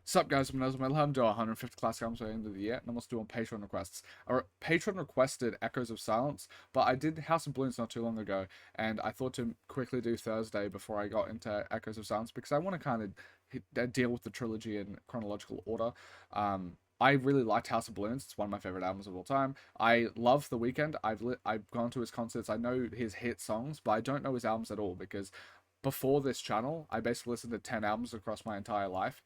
Sup guys, I'm Metalhead. Do 150 classic albums by the end of the year, and I'm also doing Patreon requests. Our Patreon requested Echoes of Silence, but I did House of Balloons not too long ago, and I thought to quickly do Thursday before I got into Echoes of Silence because I want to kind of deal with the trilogy in chronological order. I really liked House of Balloons. It's one of my favorite albums of all time. I love The Weeknd. I've gone to his concerts. I know his hit songs, but I don't know his albums at all because before this channel, I basically listened to 10 albums across my entire life,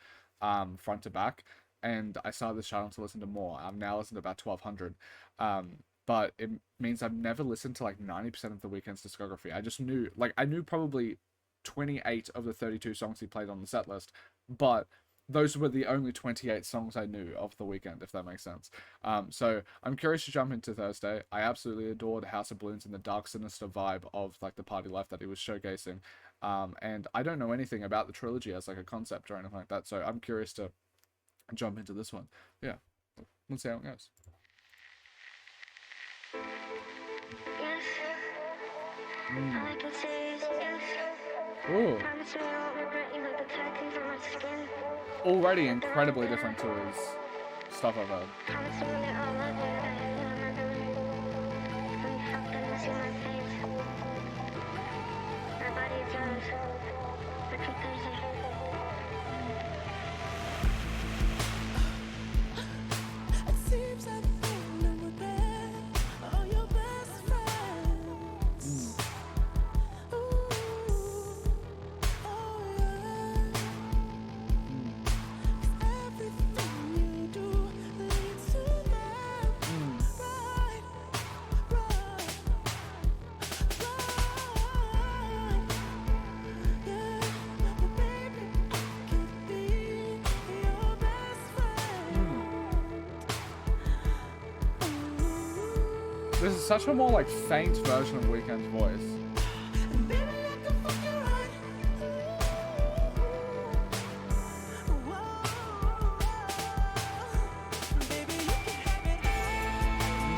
front to back, and I started this channel to listen to more. I've now listened to about 1200, but it means I've never listened to like 90% of The Weeknd's discography. I just knew, like, I knew probably 28 of the 32 songs he played on the set list, but those were the only 28 songs I knew of The Weeknd, if that makes sense. So I'm curious to jump into Thursday. I absolutely adored House of Balloons and the dark, sinister vibe of like the party life that he was showcasing. And I don't know anything about the trilogy as like a concept or anything like that, so I'm curious to jump into this one. Yeah, let's see how it goes. Ooh. Already incredibly different to his stuff I've heard. This is such a more like faint version of Weeknd's voice.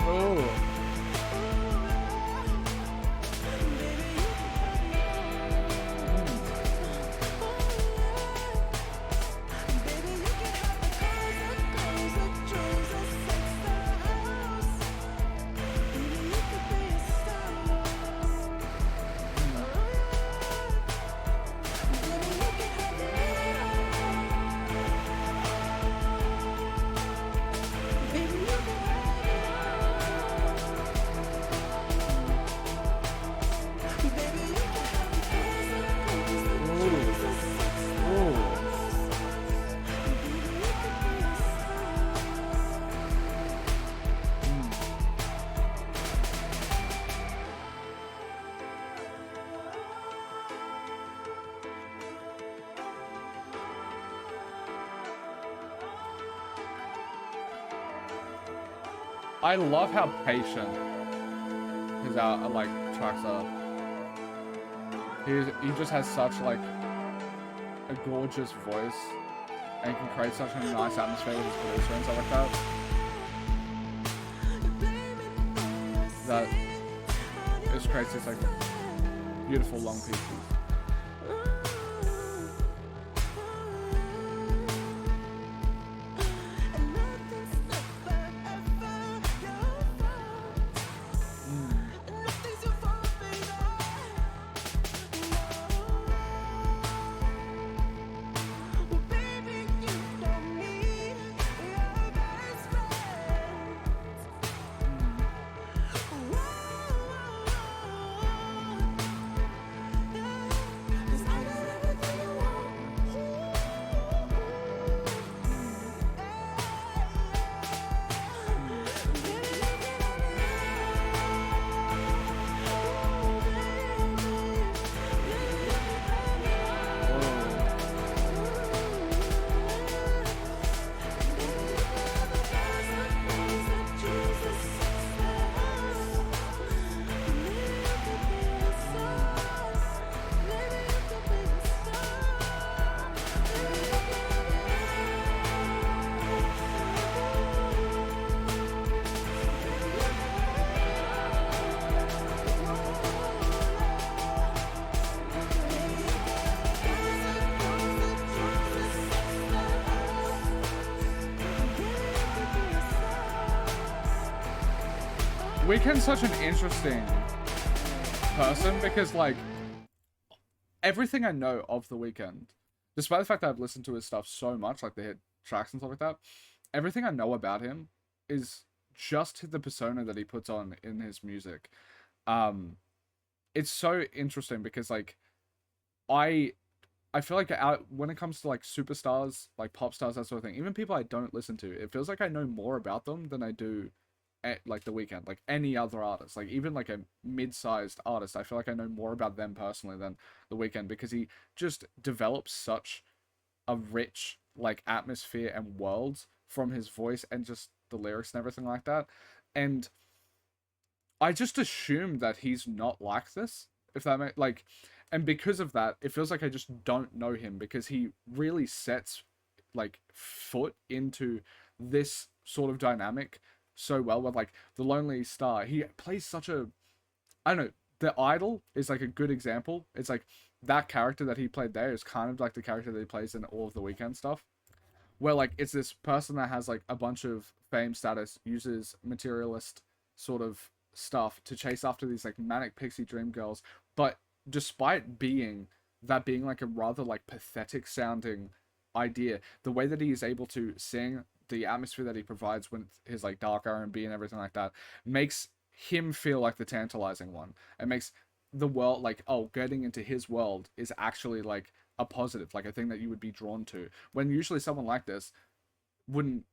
Oh. I love how patient his like tracks are. He just has such like a gorgeous voice and can create such a nice atmosphere with his producer and stuff like that. That just creates these like beautiful long pieces. Weeknd's such an interesting person because, like, everything I know of The Weeknd, despite the fact that I've listened to his stuff so much, like the hit tracks and stuff like that, everything I know about him is just the persona that he puts on in his music. Um, it's so interesting because, like, I I feel like when it comes to like superstars, like pop stars, that sort of thing, even people I don't listen to, it feels like I know more about them than I do like The Weeknd, like any other artist, like even like a mid-sized artist. I feel like I know more about them personally than The Weeknd because he just develops such a rich like atmosphere and world from his voice and just the lyrics and everything like that. And I just assume that he's not like this, if that makes like, and because of that, it feels like I just don't know him because he really sets like foot into this sort of dynamic so well with like the Lonely Star. He plays such a, I don't know, the Idol is like a good example. It's like that character that he played there is kind of like the character that he plays in all of the Weeknd stuff, where like it's this person that has like a bunch of fame status, uses materialist sort of stuff to chase after these like manic pixie dream girls, but despite being like a rather like pathetic sounding idea, the way that he is able to sing, the atmosphere that he provides with his like dark R&B and everything like that makes him feel like the tantalizing one. It makes the world like, oh, getting into his world is actually like a positive, like a thing that you would be drawn to, when usually someone like this wouldn't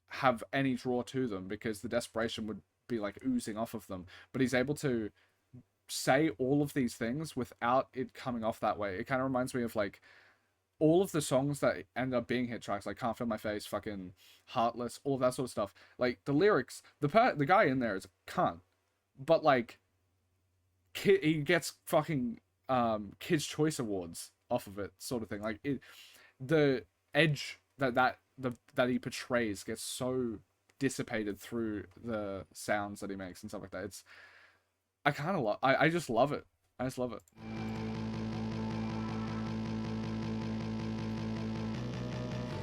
have any draw to them because the desperation would be like oozing off of them. But he's able to say all of these things without it coming off that way. It kind of reminds me of like all of the songs that end up being hit tracks, like Can't Feel My Face, fucking Heartless, all of that sort of stuff. Like the lyrics, the guy in there is a cunt, but like he gets fucking Kids Choice Awards off of it, sort of thing. Like it, the edge that he portrays gets so dissipated through the sounds that he makes and stuff like that. It's I kind of love. I just love it. I just love it.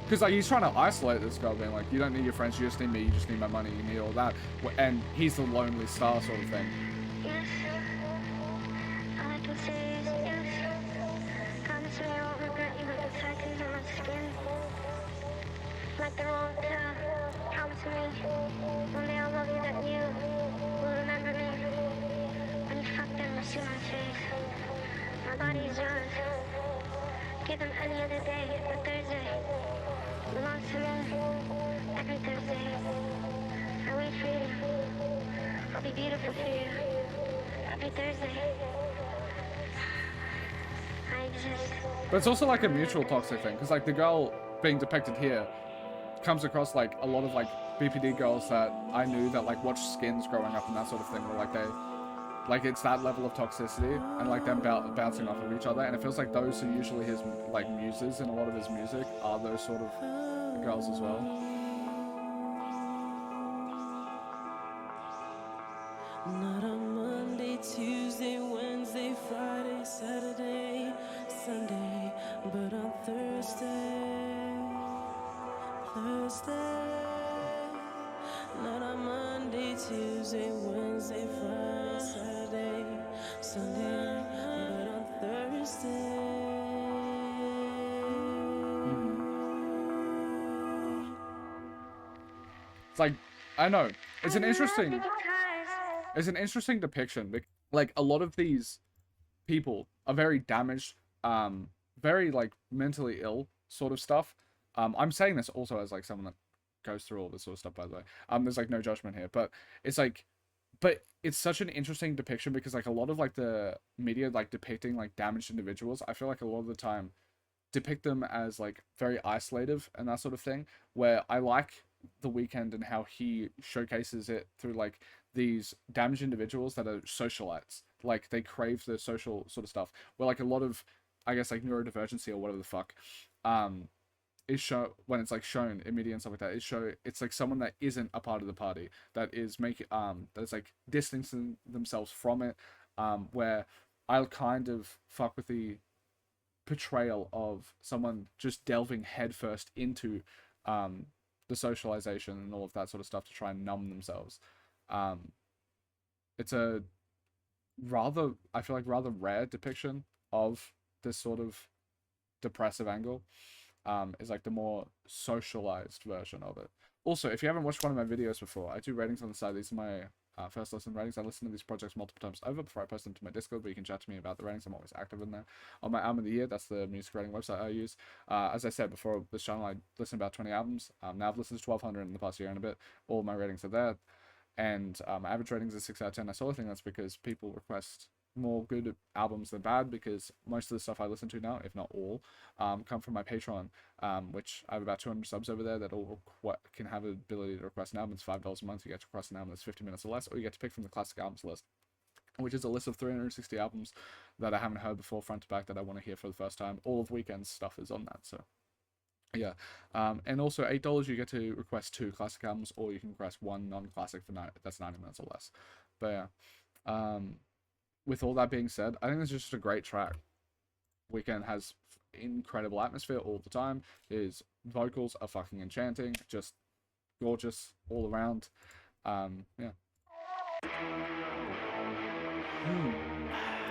Because like he's trying to isolate this girl, being like, you don't need your friends, you just need me, you just need my money, you need all that, and he's the lonely star sort of thing. Yes, all I can say is yes. Promise me I won't regret you, but the tightens on my skin. Like the wrong pill. Promise me one day I'll love you, that you will remember me. When you fuck them, I see my face. My body is yours. Give them any other day, but Thursday belongs to me. Every Thursday, I wait for you. I'll be beautiful for you. Every Thursday, I exist. But it's also like a mutual toxic thing, because like the girl being depicted here comes across like a lot of like BPD girls that I knew that like watched Skins growing up and that sort of thing, where like they, like it's that level of toxicity and like them bouncing off of each other, and it feels like those are usually his like muses in a lot of his music are those sort of girls as well. Not on Monday, Tuesday, Wednesday, Friday, Saturday, Sunday, but on Thursday. Not on Monday, Tuesday, Wednesday, Friday, Saturday, Sunday, but on Thursday. It's like, I know, it's an interesting depiction. Like a lot of these people are very damaged, very like mentally ill sort of stuff. I'm saying this also as like someone that goes through all this sort of stuff, by the way. There's like no judgment here, but it's like, but it's such an interesting depiction because like a lot of like the media like depicting like damaged individuals, I feel like a lot of the time depict them as like very isolative and that sort of thing, where I like The Weeknd and how he showcases it through like these damaged individuals that are socialites, like they crave the social sort of stuff, where like a lot of, I guess, like neurodivergency or whatever the fuck is shown when it's like shown in media and stuff like that. It's like someone that isn't a part of the party, that is making that's like distancing themselves from it, where I'll kind of fuck with the portrayal of someone just delving headfirst into the socialization and all of that sort of stuff to try and numb themselves. it's a rather, I feel like, rather rare depiction of this sort of depressive angle. Is like the more socialized version of it. Also, if you haven't watched one of my videos before, I do ratings on the side. These are my first listen ratings. I listen to these projects multiple times over before I post them to my Discord, but you can chat to me about the ratings. I'm always active in there. On my album of the year, that's the music rating website I use. As I said before this channel, I listen to about 20 albums. Now I've listened to 1,200 in the past year and a bit. All my ratings are there. And my average ratings are 6 out of 10. I sort of think that's because people request more good albums than bad, because most of the stuff I listen to now, if not all, come from my Patreon, which I have about 200 subs over there that all can have the ability to request an album. It's $5 a month. You get to request an album that's 50 minutes or less, or you get to pick from the classic albums list, which is a list of 360 albums that I haven't heard before front to back that I want to hear for the first time. All of Weeknd's stuff is on that, so yeah. And also $8 you get to request 2 classic albums, or you can request 1 non-classic for that's 90 minutes or less. But yeah, with all that being said, I think this is just a great track. Weeknd has incredible atmosphere all the time. His vocals are fucking enchanting, just gorgeous all around. Yeah.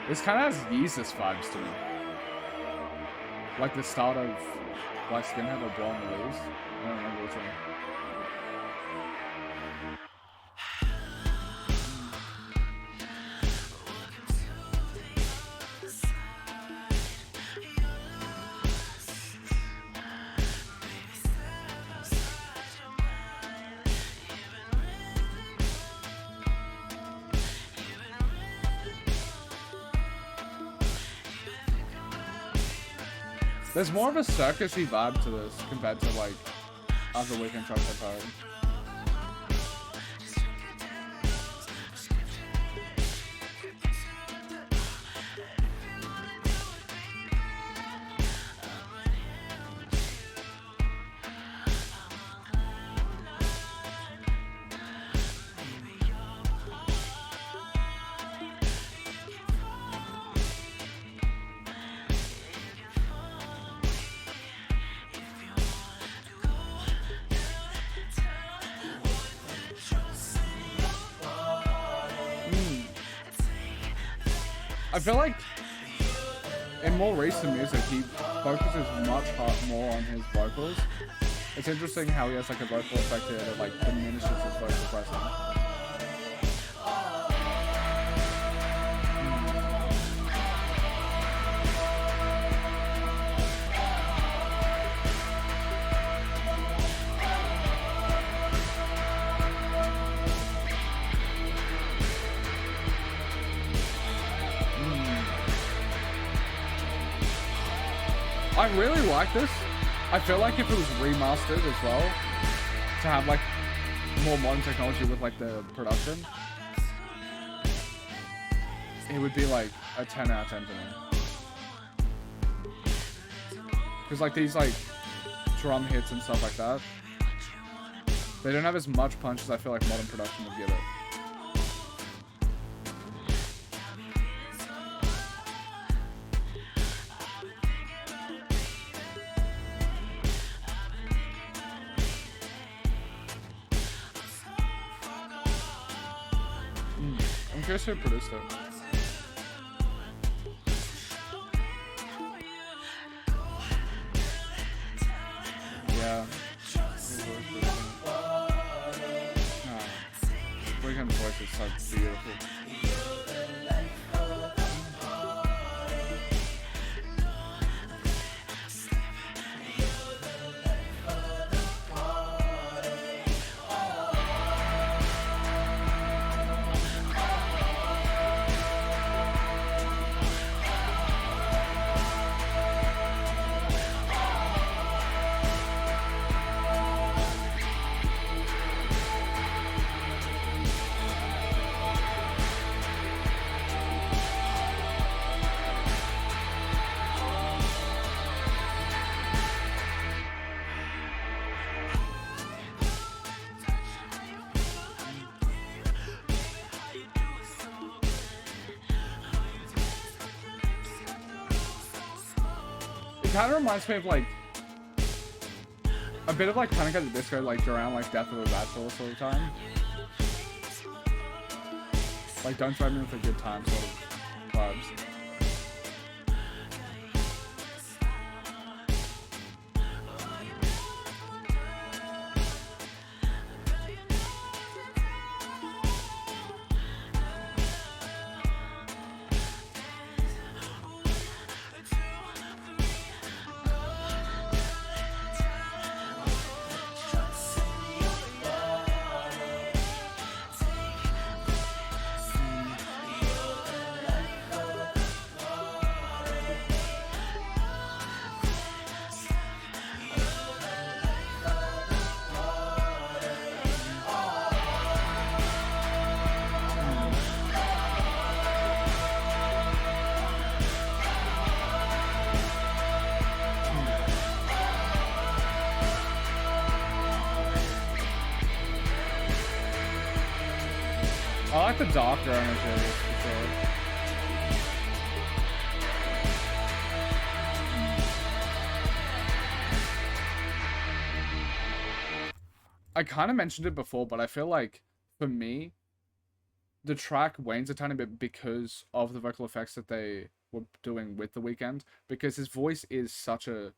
This kind of has Yeezus vibes to me. Like the start of Black Skinhead or Blonde Leaves. I don't remember which one. There's more of a circusy vibe to this compared to like other Weeknd tracks I've heard. I feel like in more recent music, he focuses much more on his vocals. It's interesting how he has like a vocal effect here that like diminishes his vocal presence. I really like this. I feel like if it was remastered as well, to have like more modern technology with like the production, it would be like a 10 out of 10 to me. Because like these like drum hits and stuff like that, they don't have as much punch as I feel like modern production would give it. I'm curious who produced it. Yeah. Weeknd's voice is so beautiful. It kind of reminds me of like a bit of like Panic at the Disco, like around like Death of a Bachelor sort of time. Like, don't throw me with a good time sort of vibes. I like the darker energy for sure. I kind of mentioned it before, but I feel like, for me, the track wanes a tiny bit because of the vocal effects that they were doing with The Weeknd, because his voice is such a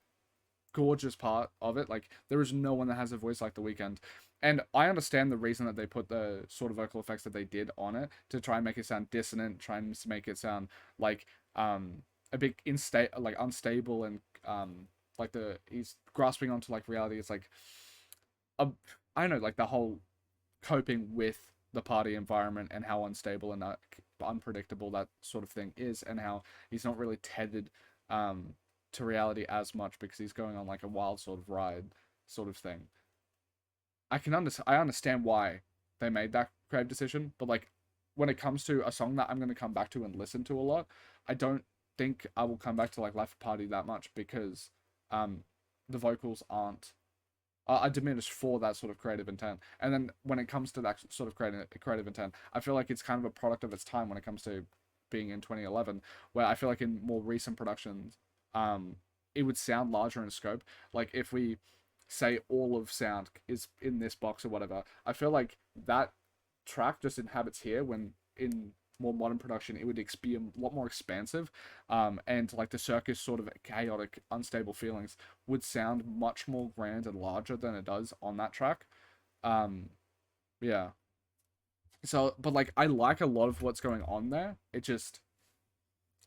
gorgeous part of it. Like, there is no one that has a voice like The Weeknd. And I understand the reason that they put the sort of vocal effects that they did on it, to try and make it sound dissonant, try and make it sound like a bit unstable, and like he's grasping onto like reality. It's like I don't know, like the whole coping with the party environment and how unstable and unpredictable that sort of thing is, and how he's not really tethered to reality as much because he's going on like a wild sort of ride sort of thing. I understand why they made that creative decision, but like when it comes to a song that I'm going to come back to and listen to a lot, I don't think I will come back to like Life Party that much, because the vocals aren't are diminished for that sort of creative intent. And then when it comes to that sort of creative intent, I feel like it's kind of a product of its time when it comes to being in 2011, where I feel like in more recent productions, it would sound larger in scope. Like if we say all of sound is in this box or whatever, I feel like that track just inhabits here, when in more modern production it would be a lot more expansive, and like the circus sort of chaotic unstable feelings would sound much more grand and larger than it does on that track. Yeah, so but like I like a lot of what's going on there, it just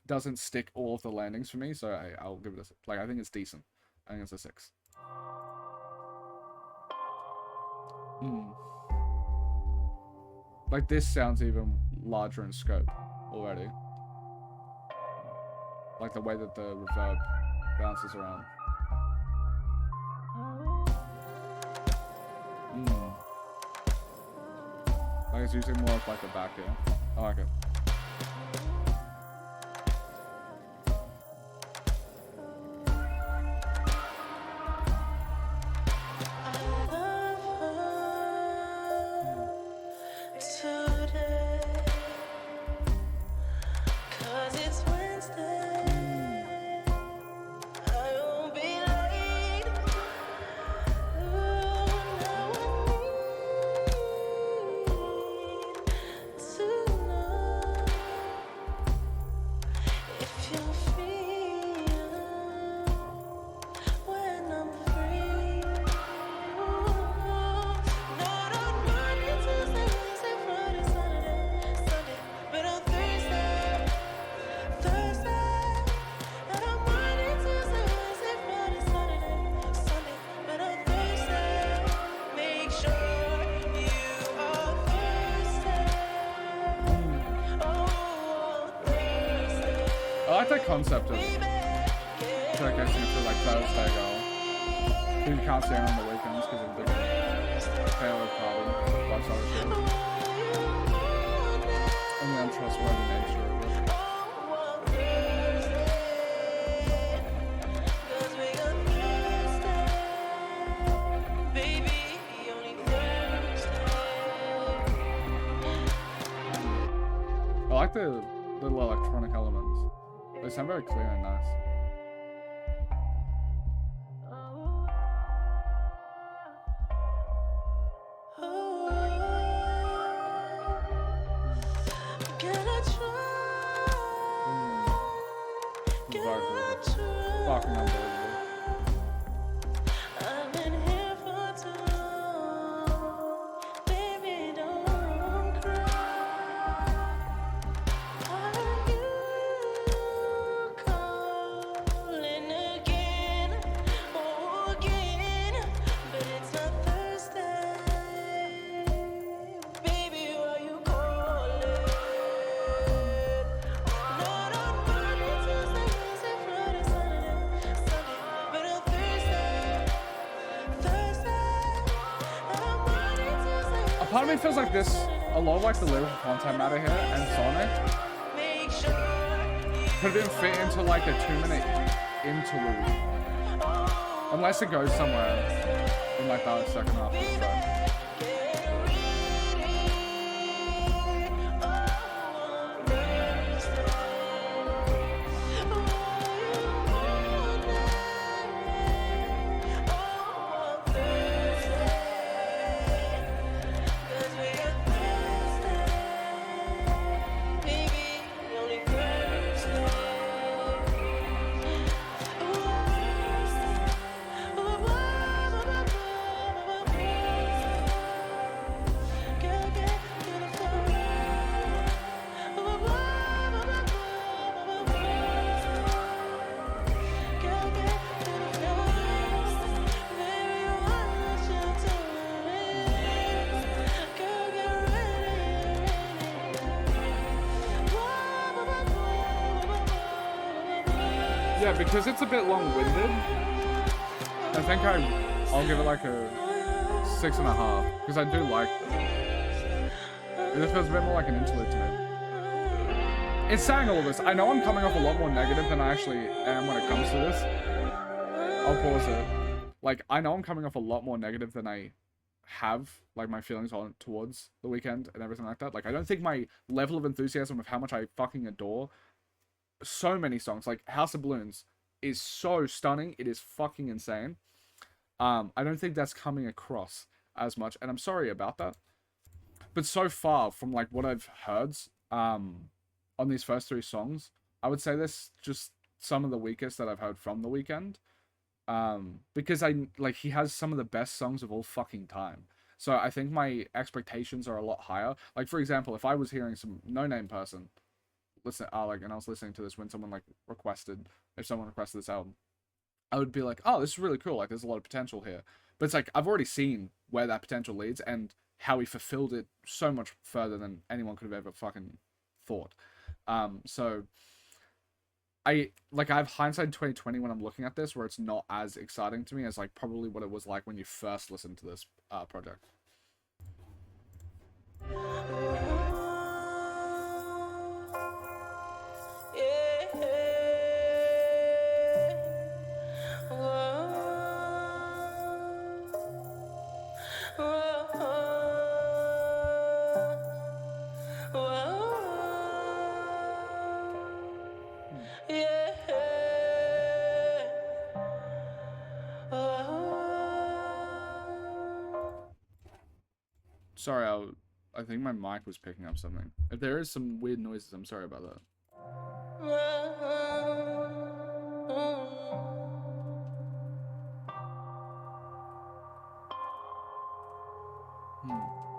doesn't stick all of the landings for me, so I'll give it a, like, I think it's decent. I think it's a 6. Like this sounds even larger in scope already. Like the way that the reverb bounces around. Like it's using more of like a back here. I like it. I like that concept of showcasing it for like Thursday girl, who can't see her on the weekends because of the Taylor party, like other shit, and the untrustworthy nature of it. I like the little electronic elements. They sound very clear and nice. fucking unbelievable. I've been here for too long. Baby, don't cry. Are you calling again? Oh, again. But it's not Thursday. Baby, why you calling? Not on Monday, Tuesday, Wednesday, Friday, Saturday, but on A part of me feels like this, a lot of like the lyrical content matter here and Sonic could have been fit into like a 2-minute interlude. Unless it goes somewhere in like the second half of the track. Yeah, because it's a bit long-winded, I think I'll give it like a 6.5, because I do like it. This feels a bit more like an interlude to me. It's saying all this. I know I'm coming off a lot more negative than I actually am when it comes to this. I'll pause it. Like, I know I'm coming off a lot more negative than I have, like, my feelings on towards The Weeknd and everything like that. Like, I don't think my level of enthusiasm of how much I fucking adore so many songs, like House of Balloons, is so stunning. It is fucking insane. I don't think that's coming across as much, and I'm sorry about that. But so far, from like what I've heard, on these first 3 songs, I would say this just some of the weakest that I've heard from The Weeknd. Because he has some of the best songs of all fucking time. So I think my expectations are a lot higher. Like, for example, if I was hearing some no-name person listen, and I was listening to this when someone if someone requested this album, I would be like, oh, this is really cool. Like, there's a lot of potential here. But it's like, I've already seen where that potential leads and how he fulfilled it so much further than anyone could have ever fucking thought. So I have hindsight 2020 when I'm looking at this, where it's not as exciting to me as like probably what it was like when you first listened to this project. Sorry, I think my mic was picking up something. If there is some weird noises, I'm sorry about that.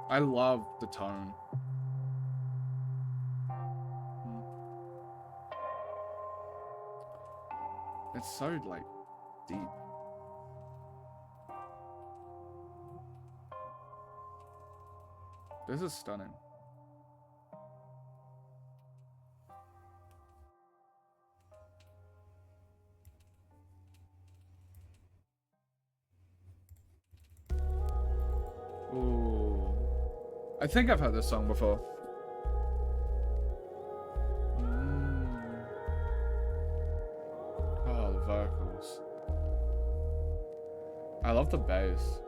I love the tone. It's so, like, deep. This is stunning. Ooh. I think I've heard this song before. Oh, the vocals. I love the bass.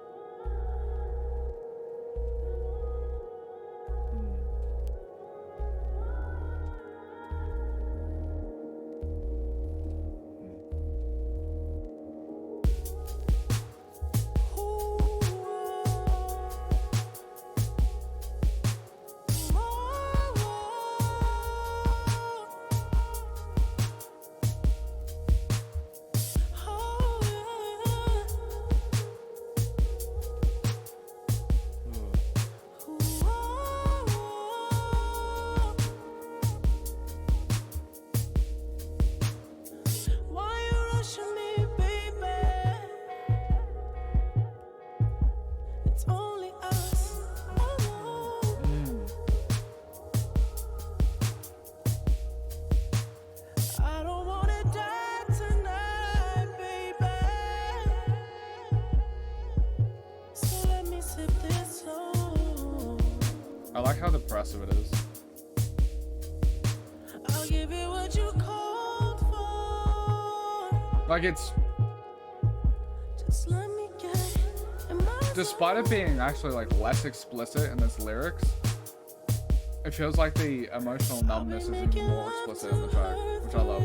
It's only us alone. I don't wanna die tonight, baby. So let me sip this slow. I like how depressive it is. I'll give you what you called for. Like it's, Just let me get in my despite it being actually like less explicit in its lyrics, it feels like the emotional numbness is even more explicit in the track, which I love.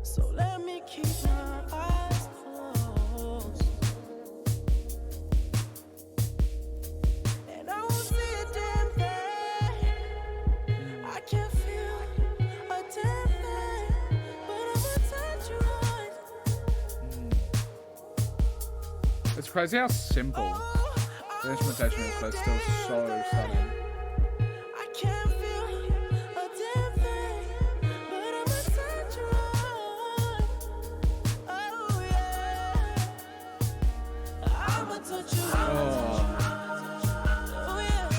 So let me keep my eyes closed. And I won't see a damn thing. I can't feel a damn thing. But I'ma touch your eyes. It's crazy how simple the instrumentation is, but it's still so stunning. I can't feel a damn thing. But I'ma touch your eyes. Oh yeah. I'ma touch your eyes. Oh, Oh yeah.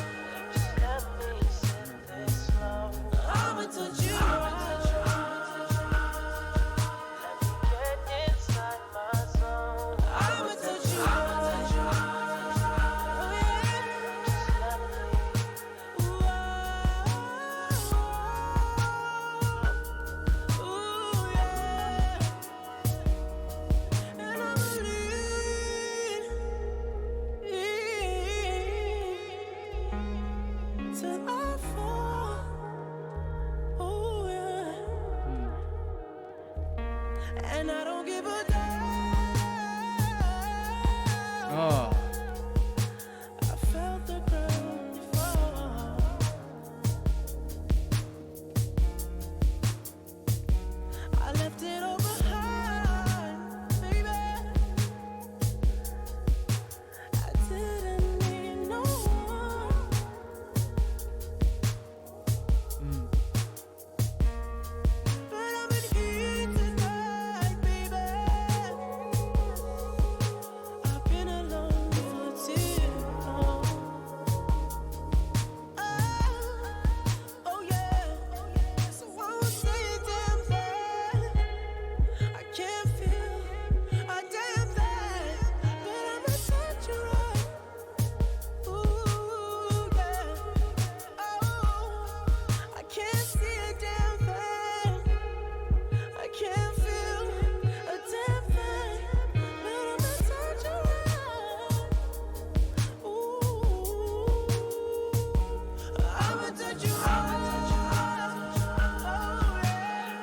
I'ma touch your eyes. I'ma touch your eyes. Oh yeah. Ooh yeah. And I'ma lean till I fall. Oh yeah. And I don't give a damn. oh, I felt the ground fall. I left it all behind, baby. I didn't need no one. But I'm in here tonight, baby. I've been alone for too long. Oh yeah. So I won't say a damn thing. I can't feel a damn thing. But I'ma touch your eyes. Ooh yeah. Oh, I can't see a damn thing. I can't feel a damn thing. But I'ma touch your eyes. Ooh, I'ma touch your eyes. Oh yeah.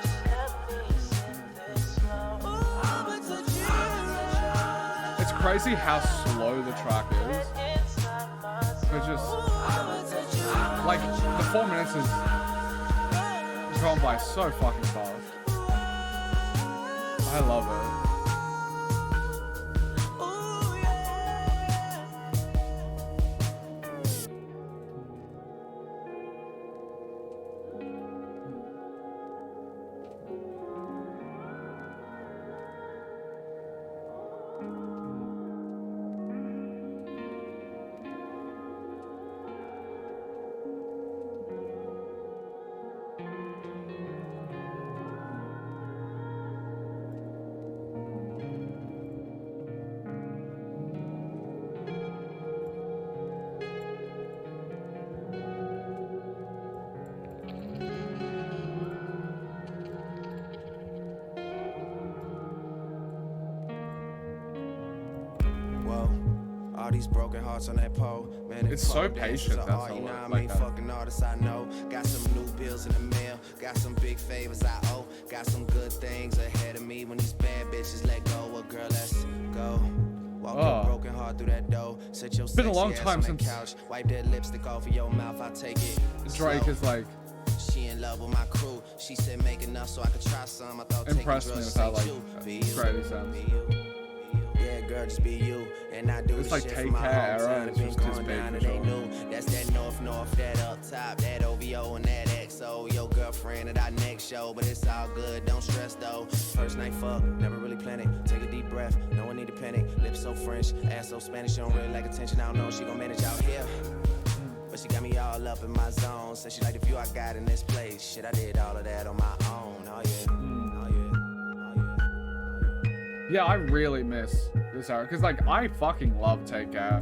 I'ma touch your eyes. it's crazy how slow the track is. But just I'ma touch your eyes. like the 4 minutes is gone by so fucking fast. I love it. Ooh yeah. Whoa, all these broken hearts on that pole, man. It's so patient, that's all how you know. I I like mean, that. fucking artists I know. Got some new bills in the mail, got some big favors I owe, got some good things ahead of me. When these bad bitches let go, well, girl, let's go. Walk Oh. your broken heart through that door. Sit your been a sexy long ass time on that since couch. Wipe that lipstick off of your mouth. I take it. Drake slow. is like She in love with my crew. She said make enough so I could try some. I thought taking impressed me drugs with how ain't like you. Be you. great he sounds. Be you. Yeah, girl, just be you. And I do It's this like shit Take for my Care era hometown. is It's been just his going big down for and they sure. knew. That's that north, that up top, that OVO and that XO. Your girlfriend at our next show, but it's all good, don't stress though. First night fuck, never really planned it. Take a deep breath, no one need to panic. Lips so French, ass so Spanish, she don't really like attention. I don't know if she gon' manage out here. But she got me all up in my zone. Said she like the view I got in this place. Shit, I did all of that on my own. Oh yeah, oh yeah, oh yeah. Yeah, I really miss this era because like I fucking love Take Care.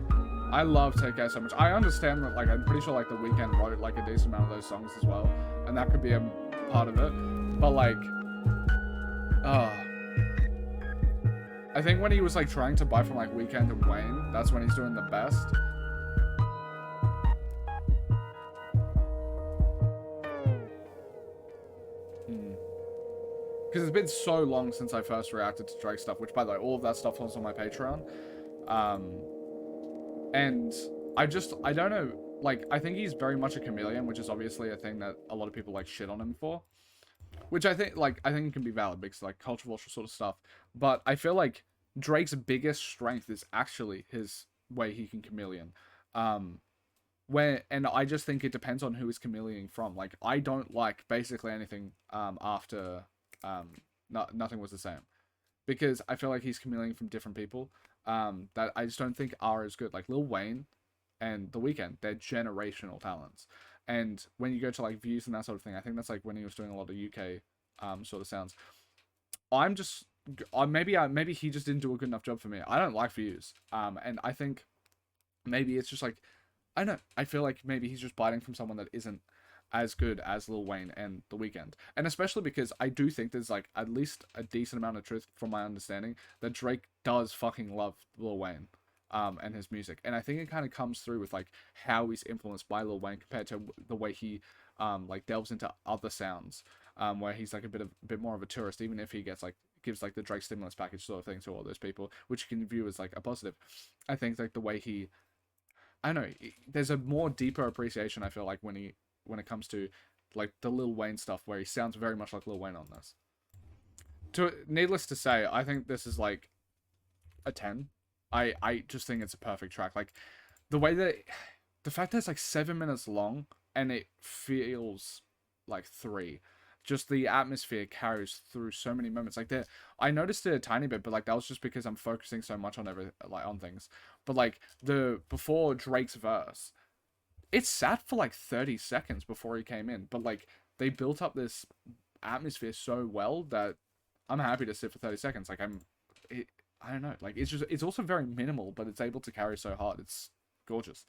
I love Take Care so much. I understand that like I'm pretty sure like The Weeknd wrote like a decent amount of those songs as well, and that could be a part of it. But like, I think when he was like trying to buy from like Weeknd and Wayne, that's when he's doing the best. Because it's been so long since I first reacted to Drake stuff, which by the way, all of that stuff was on my Patreon. And I don't know, like, I think he's very much a chameleon, which is obviously a thing that a lot of people like shit on him for. Which I think it can be valid because like cultural sort of stuff. But I feel like Drake's biggest strength is actually his way he can chameleon. And I just think it depends on who he's chameleoning from. Like, I don't like basically anything after Nothing Was the Same, because I feel like he's chameleoning from different people that I just don't think are as good. Like Lil Wayne and The Weeknd, they're generational talents. And when you go to like views and that sort of thing, I think that's like when he was doing a lot of UK sort of sounds. I'm just maybe he just didn't do a good enough job for me. I don't like views, and I think maybe it's just like, I don't know, I feel like maybe he's just biting from someone that isn't as good as Lil Wayne and The Weeknd. And especially because I do think there's like at least a decent amount of truth from my understanding that Drake does fucking love Lil Wayne and his music. And I think it kind of comes through with like how he's influenced by Lil Wayne compared to the way he like delves into other sounds, where he's like a bit more of a tourist, even if he gives like the Drake stimulus package sort of thing to all those people, which you can view as like a positive. I think like the way he, I don't know, there's a more deeper appreciation, I feel like, when it comes to like the Lil Wayne stuff, where he sounds very much like Lil Wayne on this. Needless to say, I think this is like a 10. I just think it's a perfect track. Like the fact that it's like 7 minutes long and it feels like 3. Just the atmosphere carries through so many moments. Like I noticed it a tiny bit, but like that was just because I'm focusing so much on on things. But like before Drake's verse, it sat for like 30 seconds before he came in. But like they built up this atmosphere so well that I'm happy to sit for 30 seconds. Like I don't know. Like it's also very minimal, but it's able to carry so hard. It's gorgeous.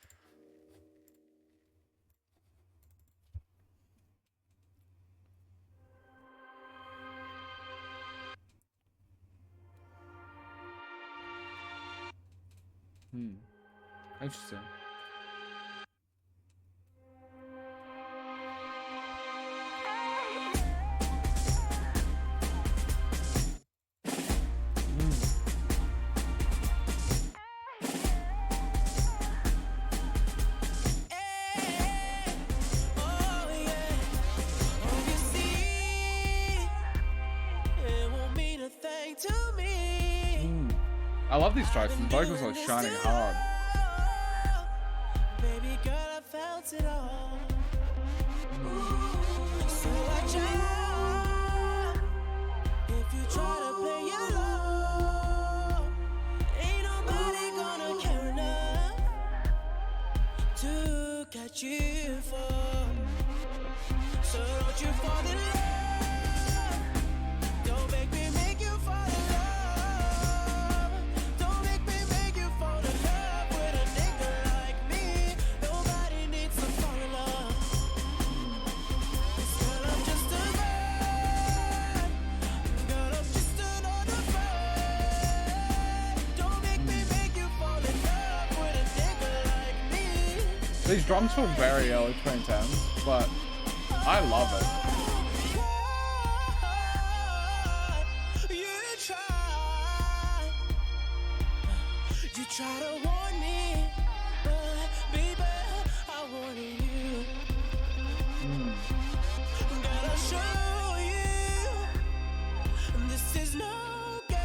Interesting. I love these tracks. The vocals are shining hard. Baby girl, I felt it all. So watch out. If you try to play along, ain't nobody gonna care enough to catch you fall. So don't you fall in love. Don't make me make you fall in love. Don't make me make you fall in love with a nigga like me. Nobody needs to fall in love. 'Cause girl, I'm just a girl. Girl, I'm just another friend. Don't make me make you fall in love with a nigga like me. These drums feel very early 2010s, but I love it. You try to warn me, but baby, I wanted you. Gotta show you, this is no game.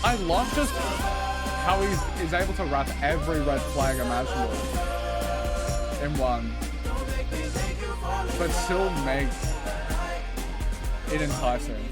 I love just how he is able to wrap every red flag imaginable in one, but still make it enticing.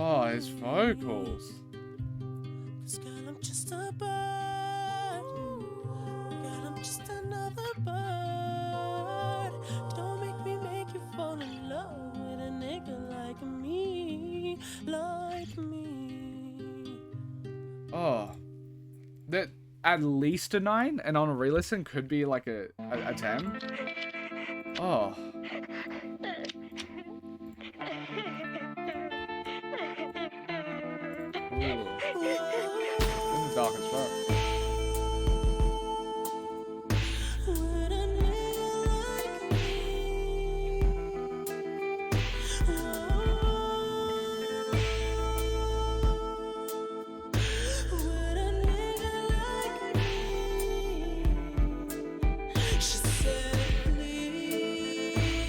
Oh, his vocals. Girl, I'm just a bird. Girl, I'm just another bird. Don't make me make you fall in love with a nigga like me, like me. Oh, that at least a 9, and on a re-listen could be like a 10. Oh. Ooh. This is dark as fuck. Would a nigga like me? Would a nigga like me? She said, please,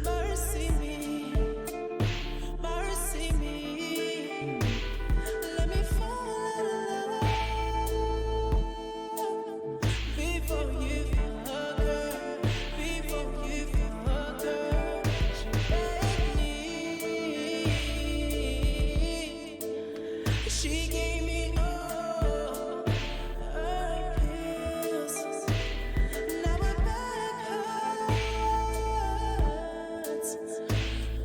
mercy me. Mercy me, let me fall in love before you fuck her, before you fuck her. She begged me, she gave me all her kisses. Now my back hurts.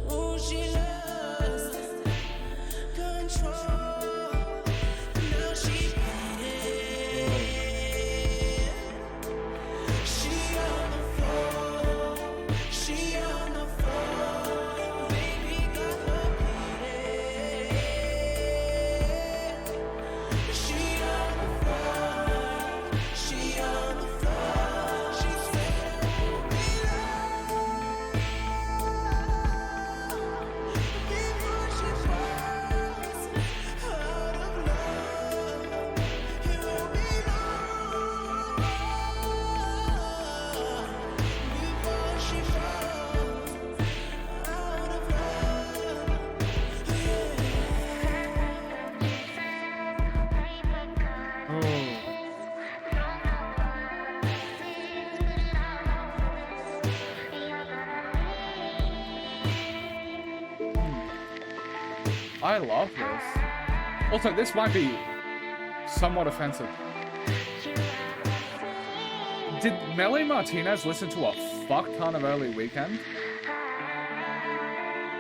Oh, she lost control. Now she bleeding. She on the floor. She on the floor. Baby got her bleeding. She on the floor. She on the floor. She said, before she falls out of love, it won't be long. Before she falls out of love, I love this. Also, this might be somewhat offensive. Did Melly Martinez listen to a fuck ton of early Weeknd?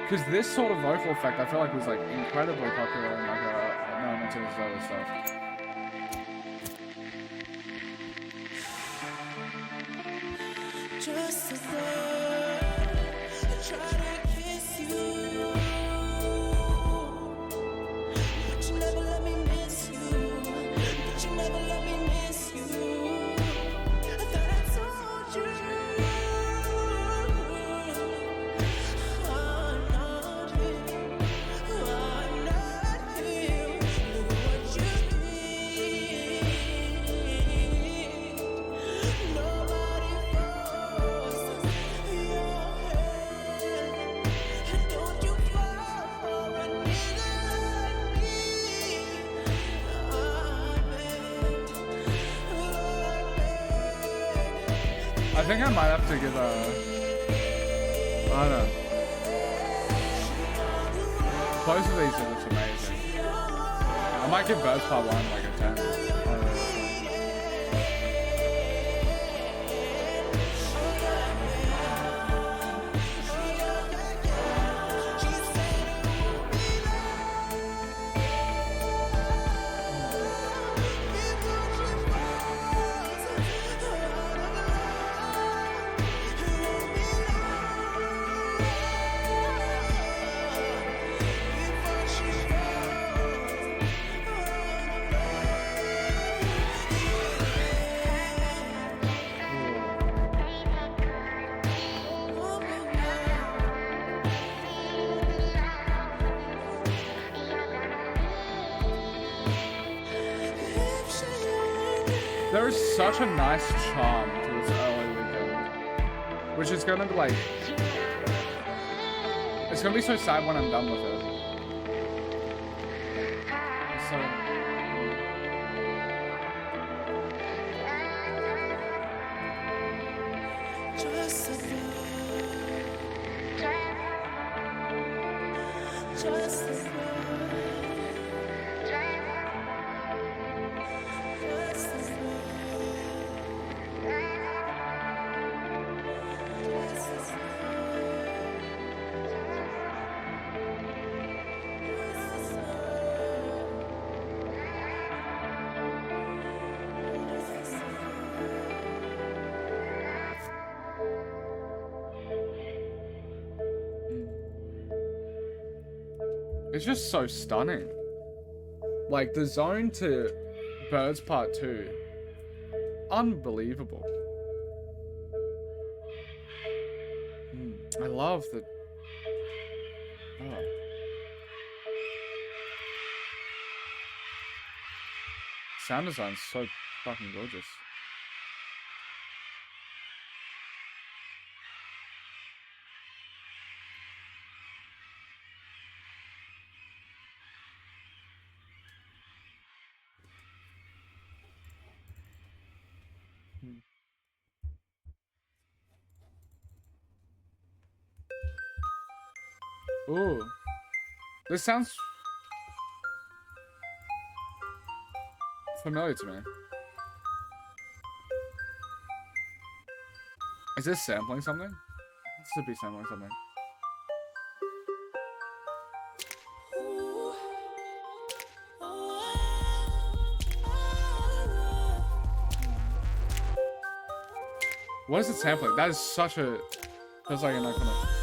Because this sort of vocal effect, I feel like, was like incredibly popular in like Melly Martinez's other stuff. just a bird. I try to kiss you, but you never let me miss you. But you never let me miss you. I thought I told you I'm not here. I'm not here. Look what you did. Nobody forces your hand. Don't you fall for a nigga like me. I begged, I think I might have to give a... I don't know. Both of these are just amazing. I might give Birds Part 1 like a 10. There is such a nice charm to this early Weekend, which is gonna be like, it's gonna be so sad when I'm done with it. So. Just as good. Just as good. Just as good. Just as It's just so stunning. Like the zone to Birds Part 2. Unbelievable. I love the... Oh. Sound design's so fucking gorgeous. Ooh. This sounds familiar to me. Is this sampling something? This should be sampling something. What is it sampling? That is such a... Feels like an iconic...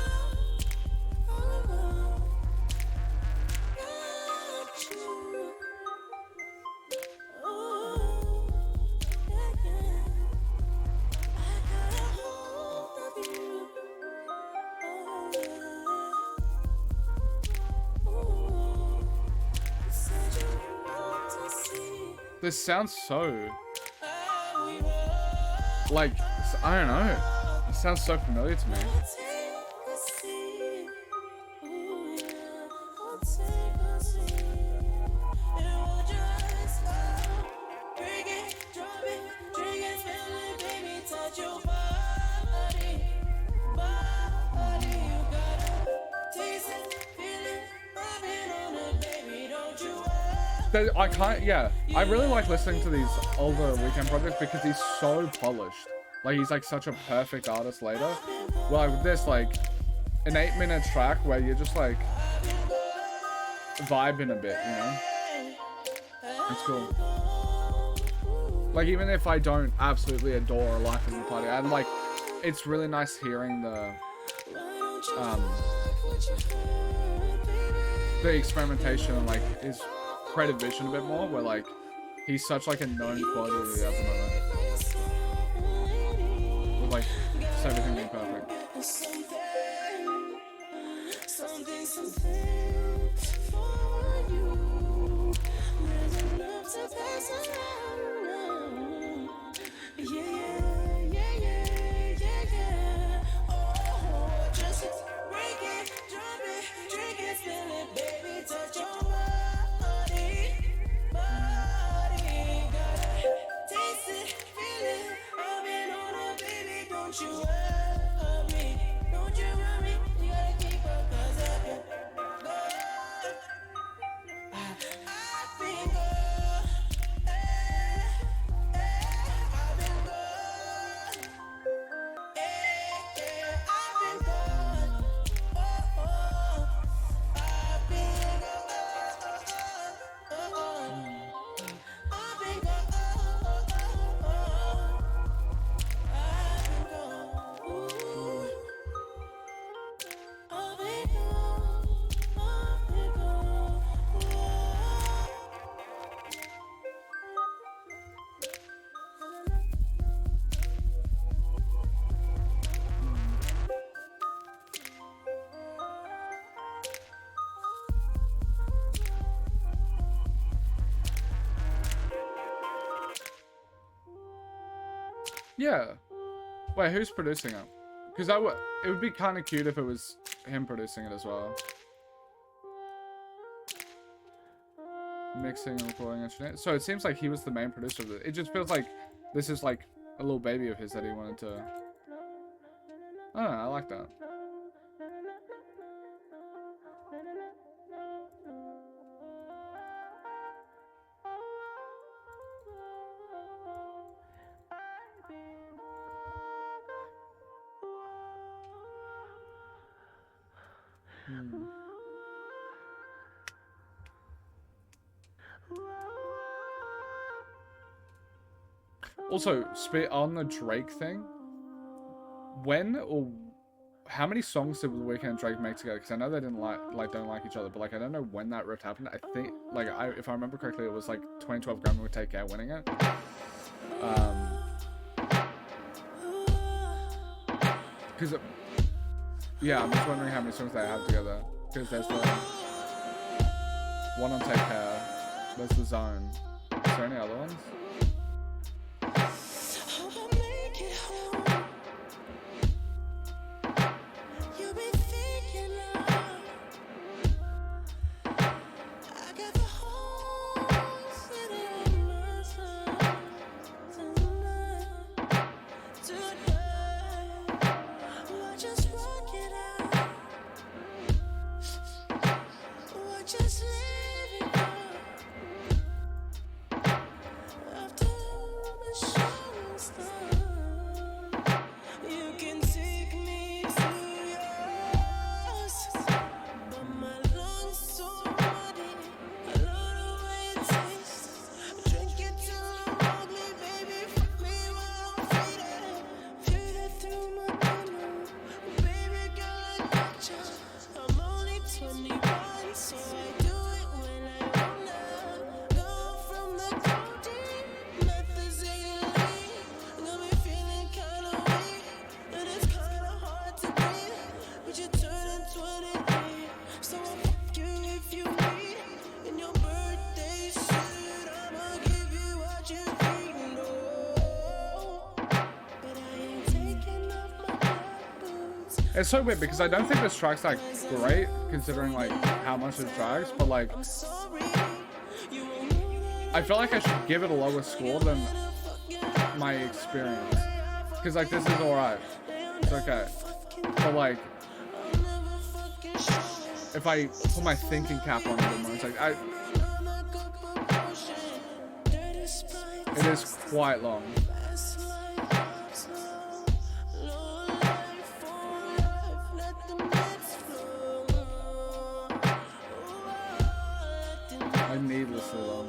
This sounds so... Like, I don't know. It sounds so familiar to me. I can't, yeah. I really like listening to these older Weeknd projects because he's so polished. Like, he's like such a perfect artist later. Well, with this, like, an 8-minute track where you're just like vibing a bit, you know? It's cool. Like, even if I don't absolutely adore Life of the Party, I'm like, it's really nice hearing the experimentation and like his creative vision a bit more, where like he's such like a known quantity at the moment. With like just everything being perfect. Yeah. Wait, who's producing it? Because it would be kind of cute if it was him producing it as well. Mixing and recording engineer. So it seems like he was the main producer of it. It just feels like this is like a little baby of his that he wanted to. I don't know, I like that. Also, on the Drake thing, when or how many songs did The Weeknd and Drake make together? Because I know they didn't don't like each other, but like I don't know when that rift happened. I think like if I remember correctly, it was like 2012 Grammy would Take Care winning it. Because yeah, I'm just wondering how many songs they have together. Because there's the one on Take Care, there's The Zone. Is there any other ones? It's so weird because I don't think this track's like great considering like how much it drags, but like I feel like I should give it a lower score than my experience. Because like this is alright. It's okay. But like if I put my thinking cap on it a bit more, it's like it is quite long. Needlessly long.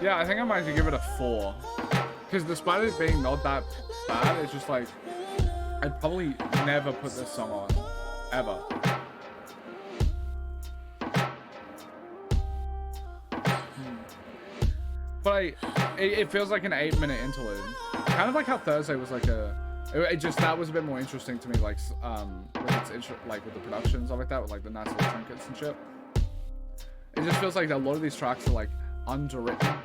Yeah, I think I might have to give it a 4. Because despite it being not that bad, it's just like, I'd probably never put this song on. Ever. But it feels like an 8-minute interlude. Kind of like how Thursday was like that was a bit more interesting to me, like, with the production and stuff like that, with like the nice little trinkets and shit. It just feels like a lot of these tracks are like underwritten.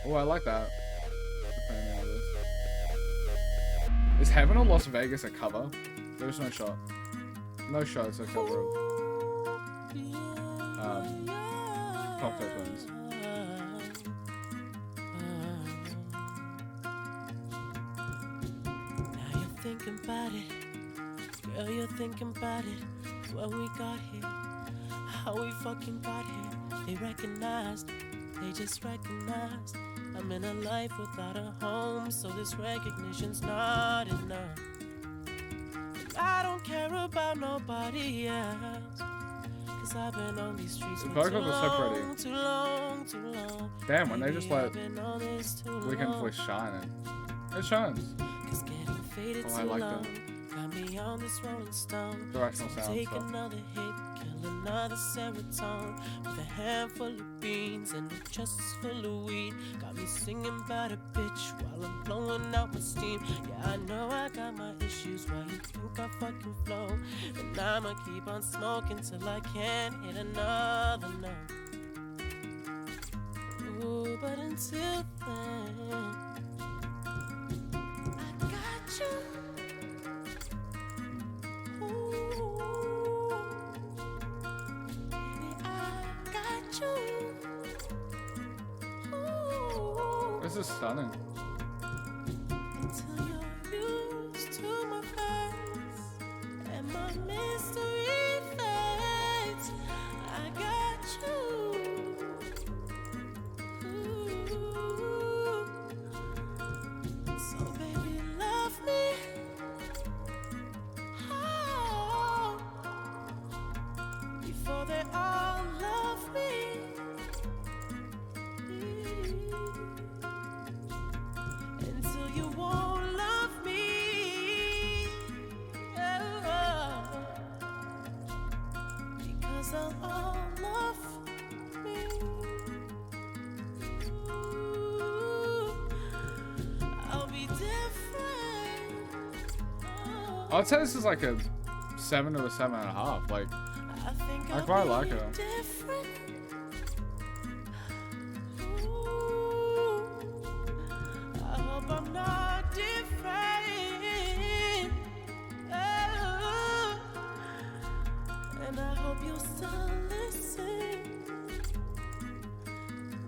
Oh, I like that. Is Heaven or Las Vegas a cover? There's no shot. No shot, it's a cover of Cocktail Twins. thinking about it. Girl, you're thinking about it. When we got here, how we fucking got here. They recognized, they just recognized. I'm in a life without a home, so this recognition's not enough. And I don't care about nobody else, 'cause I've been on these streets for too vocals are so pretty. long, too long, too long. Damn, when they just Baby, let I've been on this too Weeknd long. voice shine, it shines. 'Cause getting faded Oh, I too like long. that. Got me on this rolling stone. Directional So sound take stuff. another hit, kill another serotonin with a handful of beans and a chest full of weed. Got me singing about a bitch while I'm blowing out my steam. Yeah, I know I got my issues. Why you think I fucking flow? And I'ma keep on smoking till I can't hit another note. Ooh, but until then, I got you. This is stunning. Until you're used to my face and my mystery fades, I got you. Ooh. So baby, love me. Oh. Before they all love me. Until you won't love me, oh, because they'll all love me. Ooh, I'll be different. Oh, I'd say this is like a 7 to a 7.5. Like, I think I I'll quite be like her. different. Ooh, I hope I'm not different. Oh, and I hope you'll still listen.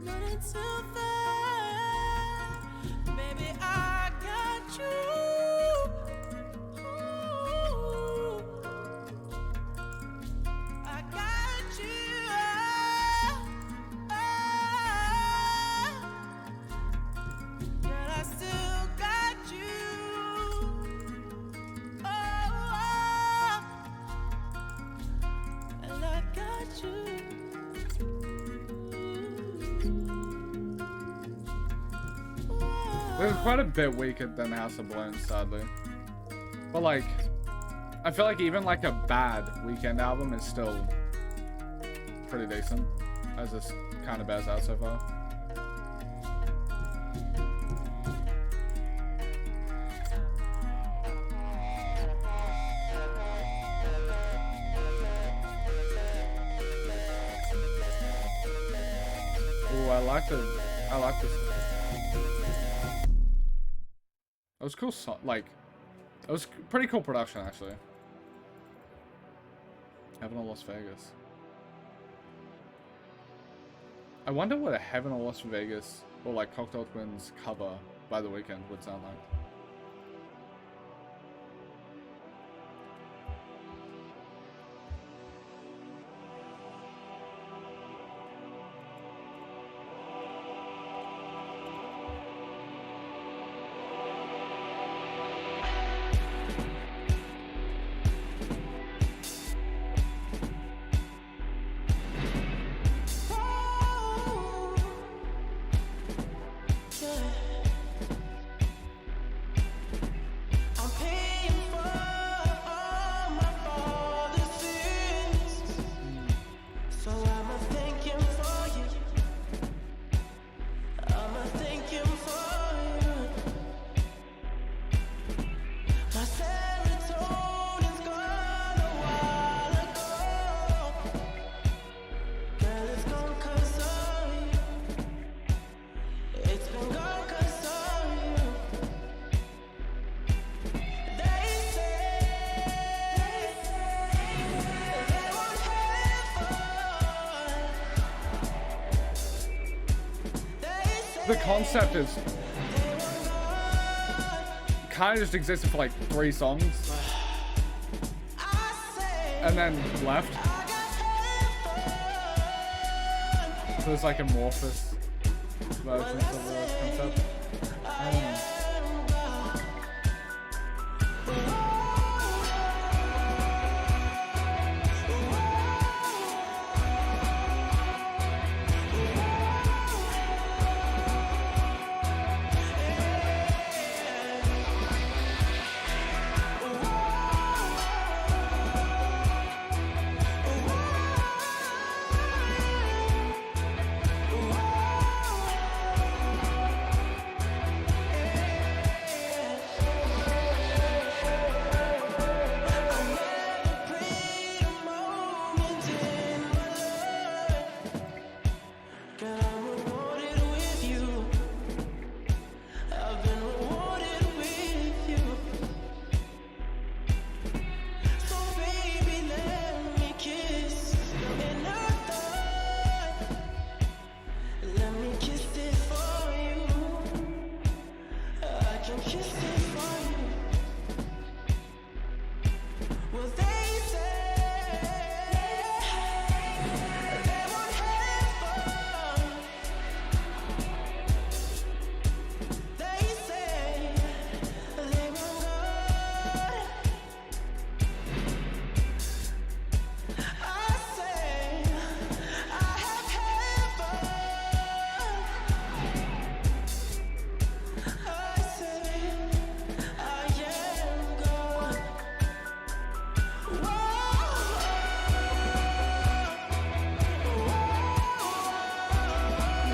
But until then, baby, I got you. Ooh, I got you. Girl, I still got you. And I got you. this is quite a bit weaker than House of Balloons, sadly. But like, I feel like even like a bad Weeknd album is still pretty decent, as this kind of bears out so far. Ooh, I like this. It was cool, like, it was pretty cool production, actually. Heaven or Las Vegas. I wonder what a Heaven or Las Vegas, or like Cocktail Twins cover by The Weeknd would sound like. I'm paying for all my father's sins, so I'ma thank him for you. I'ma thank him for you. My serotonin's gone a while ago. Girl, it's gone 'cause of you. It's been gone 'cause of you. They say they won't have. They say The concept is kind of just existed for like 3 songs and then left. So it's like amorphous versions of the concept.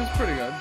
It's pretty good.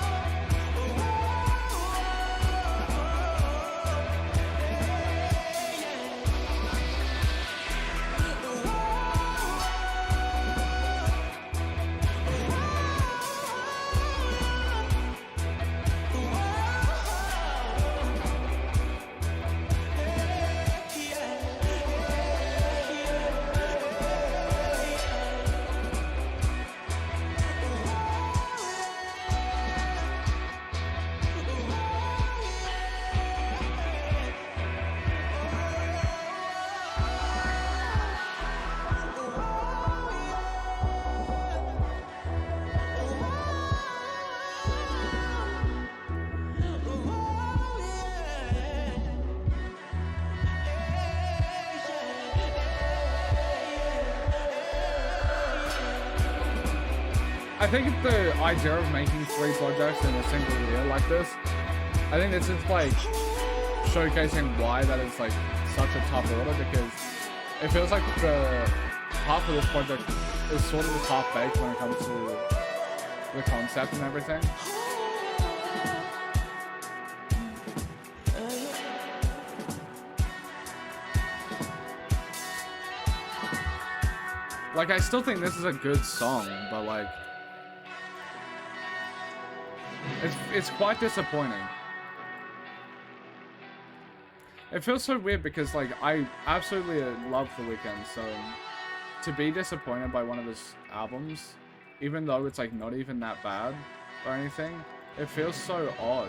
I think the idea of making 3 projects in a single year like this, I think it's just like showcasing why that is like such a tough order, because it feels like the half of this project is sort of just half-baked when it comes to the concept and everything. Like, I still think this is a good song, but like, it's quite disappointing. It feels so weird because like I absolutely love The Weeknd, so to be disappointed by one of his albums, even though it's like not even that bad or anything, it feels so odd.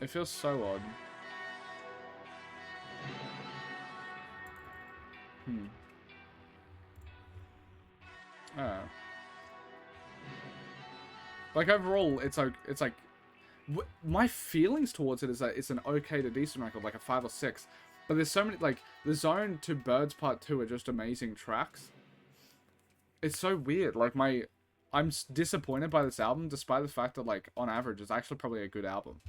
It feels so odd. Like overall, it's like my feelings towards it is that it's an okay to decent record, like a 5 or 6. But there's so many, like The Zone to Birds Part 2 are just amazing tracks. It's so weird. Like I'm disappointed by this album, despite the fact that like on average it's actually probably a good album.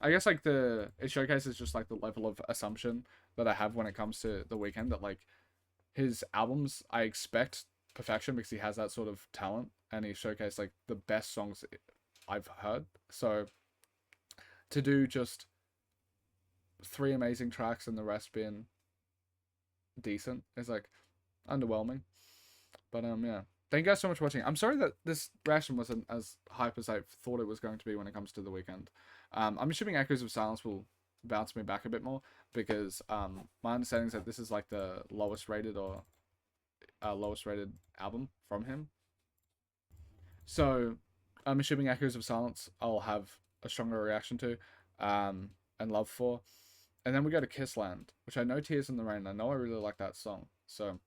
I guess like it showcases just like the level of assumption that I have when it comes to The Weeknd, that like his albums I expect perfection because he has that sort of talent and he showcased like the best songs I've heard. So to do just 3 amazing tracks and the rest being decent is like underwhelming. But yeah. Thank you guys so much for watching. I'm sorry that this reaction wasn't as hype as I thought it was going to be when it comes to The Weeknd. I'm assuming Echoes of Silence will bounce me back a bit more because my understanding is that this is like the lowest rated album from him. So I'm assuming Echoes of Silence I'll have a stronger reaction to, and love for. And then we go to Kissland, which I know Tears in the Rain. I know I really like that song, so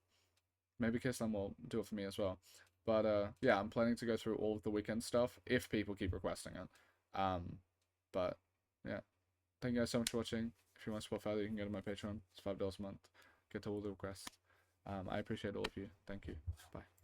maybe Kissland will do it for me as well. But yeah, I'm planning to go through all of the Weeknd stuff if people keep requesting it. But yeah, thank you guys so much for watching. If you want to support further, you can go to my Patreon. It's $5 a month. Get to all the requests. I appreciate all of you. Thank you. Bye.